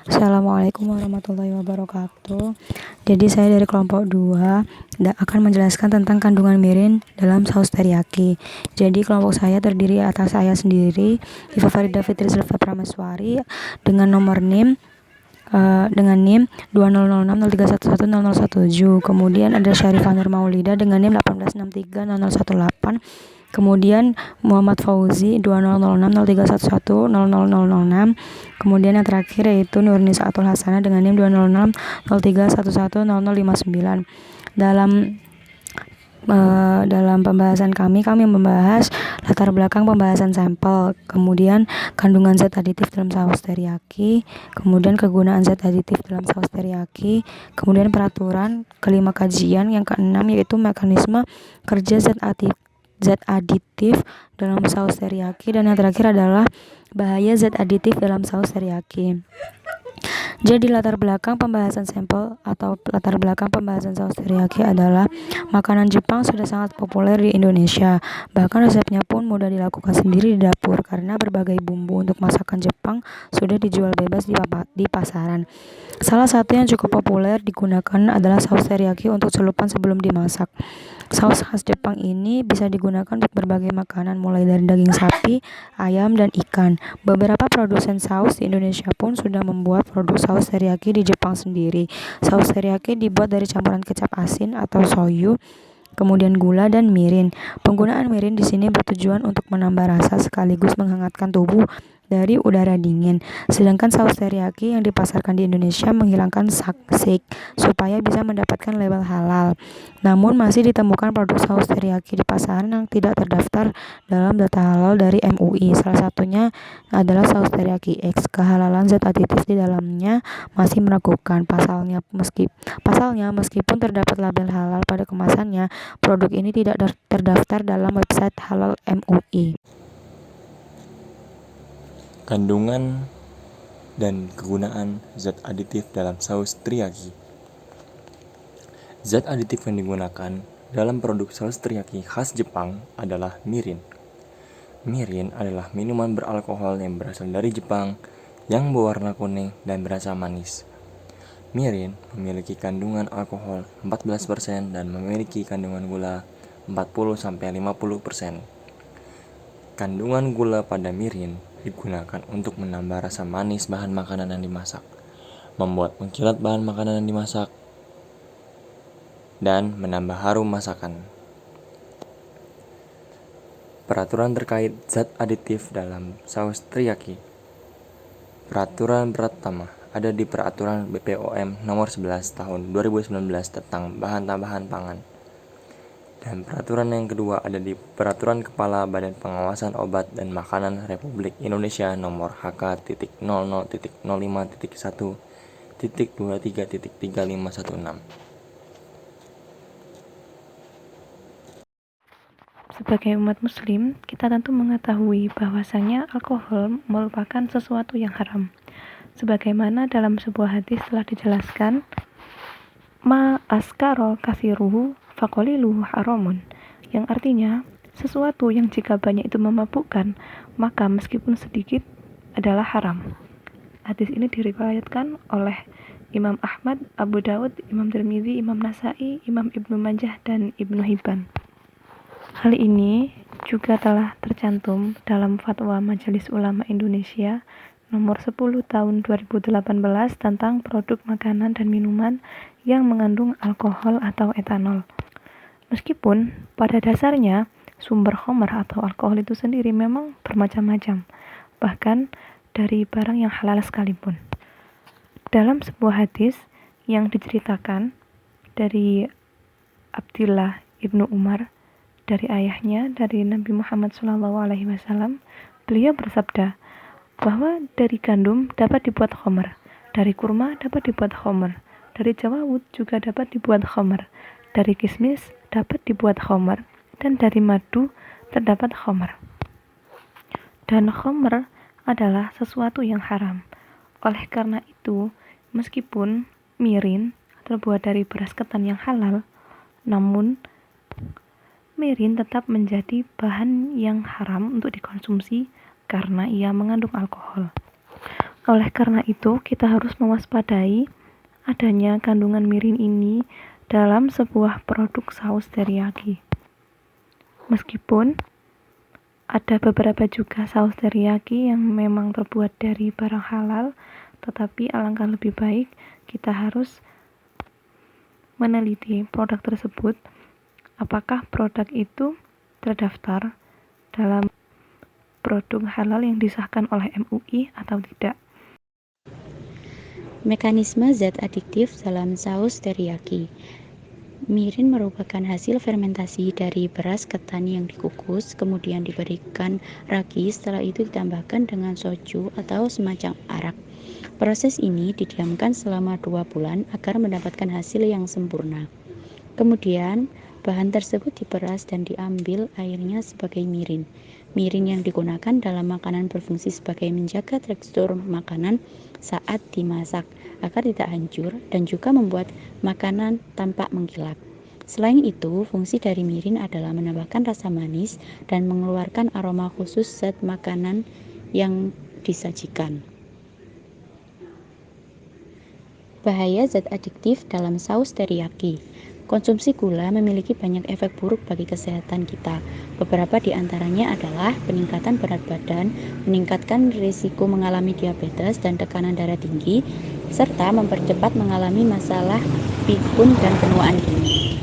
Assalamualaikum warahmatullahi wabarakatuh. Jadi saya dari kelompok 2 akan menjelaskan tentang kandungan mirin dalam saus teriyaki. Jadi kelompok saya terdiri atas saya sendiri, Iva Farida Fitri Silva Prameswari, dengan nomor NIM dengan NIM 200603110017. Kemudian ada Syarifah Nur Maulida dengan NIM 1863018. Kemudian Muhammad Fauzi 200603110006. Kemudian yang terakhir yaitu Nurnisa Atul Hasanah dengan NIM 20603110059. Dalam pembahasan kami membahas latar belakang pembahasan sampel, kemudian kandungan zat aditif dalam saus teriyaki, kemudian kegunaan zat aditif dalam saus teriyaki, kemudian peraturan, kelima kajian, yang keenam yaitu mekanisme kerja zat aditif dalam saus teriyaki, dan yang terakhir adalah bahaya zat aditif dalam saus teriyaki. Jadi latar belakang pembahasan sampel atau latar belakang pembahasan saus teriyaki adalah makanan Jepang sudah sangat populer di Indonesia. Bahkan resepnya pun mudah dilakukan sendiri di dapur karena berbagai bumbu untuk masakan Jepang sudah dijual bebas di pasaran. Salah satu yang cukup populer digunakan adalah saus teriyaki untuk celupan sebelum dimasak. Saus khas Jepang ini bisa digunakan untuk berbagai makanan mulai dari daging sapi, ayam, dan ikan. Beberapa produsen saus di Indonesia pun sudah membuat produk saus teriyaki di Jepang sendiri. Saus teriyaki dibuat dari campuran kecap asin atau soyu, kemudian gula dan mirin. Penggunaan mirin di sini bertujuan untuk menambah rasa sekaligus menghangatkan tubuh dari udara dingin. Sedangkan saus teriyaki yang dipasarkan di Indonesia menghilangkan saksik supaya bisa mendapatkan label halal. Namun masih ditemukan produk saus teriyaki di pasaran yang tidak terdaftar dalam data halal dari MUI. Salah satunya adalah saus teriyaki X. Kehalalan zat aditif di dalamnya masih meragukan. Pasalnya meskipun terdapat label halal pada kemasannya, produk ini tidak terdaftar dalam website halal MUI. Kandungan dan kegunaan zat aditif dalam saus teriyaki. Zat aditif yang digunakan dalam produk saus teriyaki khas Jepang adalah mirin. Mirin adalah minuman beralkohol yang berasal dari Jepang yang berwarna kuning dan berasa manis. Mirin memiliki kandungan alkohol 14% dan memiliki kandungan gula 40-50%. Kandungan gula pada mirin digunakan untuk menambah rasa manis bahan makanan yang dimasak, membuat mengkilat bahan makanan yang dimasak, dan menambah harum masakan. Peraturan terkait zat aditif dalam saus teriyaki. Peraturan pertama ada di Peraturan BPOM Nomor 11 Tahun 2019 tentang bahan tambahan pangan. Dan peraturan yang kedua ada di Peraturan Kepala Badan Pengawasan Obat dan Makanan Republik Indonesia Nomor HK.00.05.1.23.3516. Sebagai umat muslim, kita tentu mengetahui bahwasanya alkohol merupakan sesuatu yang haram. Sebagaimana dalam sebuah hadis telah dijelaskan, ma askaro kathiruhu faqaliluhu haramun, yang artinya sesuatu yang jika banyak itu memabukkan, maka meskipun sedikit adalah haram. Hadis ini diriwayatkan oleh Imam Ahmad, Abu Daud, Imam Tirmidzi, Imam Nasai, Imam Ibnu Majah, dan Ibnu Hibban. Hal ini juga telah tercantum dalam Fatwa Majelis Ulama Indonesia Nomor 10 Tahun 2018 tentang produk makanan dan minuman yang mengandung alkohol atau etanol. Meskipun pada dasarnya sumber khamr atau alkohol itu sendiri memang bermacam-macam, bahkan dari barang yang halal sekalipun. Dalam sebuah hadis yang diceritakan dari Abdullah ibnu Umar dari ayahnya, dari Nabi Muhammad SAW, beliau bersabda bahwa dari gandum dapat dibuat khamr, dari kurma dapat dibuat khamr, dari jawawut juga dapat dibuat khamr, dari kismis dapat dibuat khamr, dan dari madu terdapat khamr. Dan khamr adalah sesuatu yang haram. Oleh karena itu, meskipun mirin terbuat dari beras ketan yang halal, namun mirin tetap menjadi bahan yang haram untuk dikonsumsi karena ia mengandung alkohol. Oleh karena itu, kita harus mewaspadai adanya kandungan mirin ini dalam sebuah produk saus teriyaki. Meskipun ada beberapa juga saus teriyaki yang memang terbuat dari barang halal, tetapi alangkah lebih baik kita harus meneliti produk tersebut, apakah produk itu terdaftar dalam produk halal yang disahkan oleh MUI atau tidak. Mekanisme zat adiktif dalam saus teriyaki. Mirin merupakan hasil fermentasi dari beras ketan yang dikukus, kemudian diberikan ragi, setelah itu ditambahkan dengan soju atau semacam arak. Proses ini didiamkan selama 2 bulan agar mendapatkan hasil yang sempurna. Kemudian, bahan tersebut diperas dan diambil airnya sebagai mirin. Mirin yang digunakan dalam makanan berfungsi sebagai menjaga tekstur makanan saat dimasak agar tidak hancur dan juga membuat makanan tampak mengkilap. Selain itu, fungsi dari mirin adalah menambahkan rasa manis dan mengeluarkan aroma khusus zat makanan yang disajikan. Bahaya zat adiktif dalam saus teriyaki. Konsumsi gula memiliki banyak efek buruk bagi kesehatan kita. Beberapa di antaranya adalah peningkatan berat badan, meningkatkan risiko mengalami diabetes dan tekanan darah tinggi, serta mempercepat mengalami masalah pikun dan penuaan dini.